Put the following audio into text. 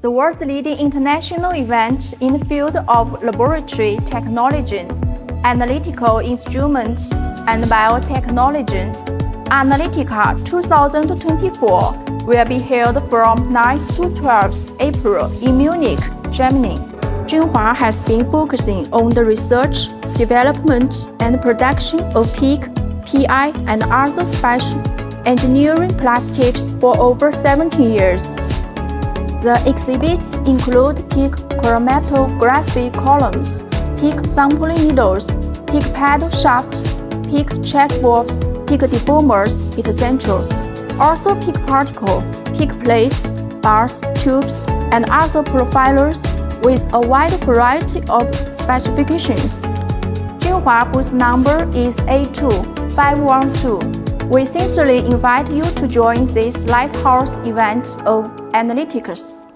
the world's leading international event in the field of laboratory technology, analytical instruments, and biotechnology. Analytica 2024 will be held from 9th to 12th April in Munich, Germany. JUNHUA has been focusing on the research, development, and production of PEEK, PI, and other special engineering plastics for over 17 years. The exhibits include PEEK chromatography columns, PEEK sampling needles, PEEK paddle shaft, PEEK check valves, PEEK deformers, etc. Also PEEK particle, PEEK plates, bars, tubes, and other profilers with a wide variety of specifications. JUNHUA booth number is A2512. We sincerely invite you to join this lighthouse event of Analytics.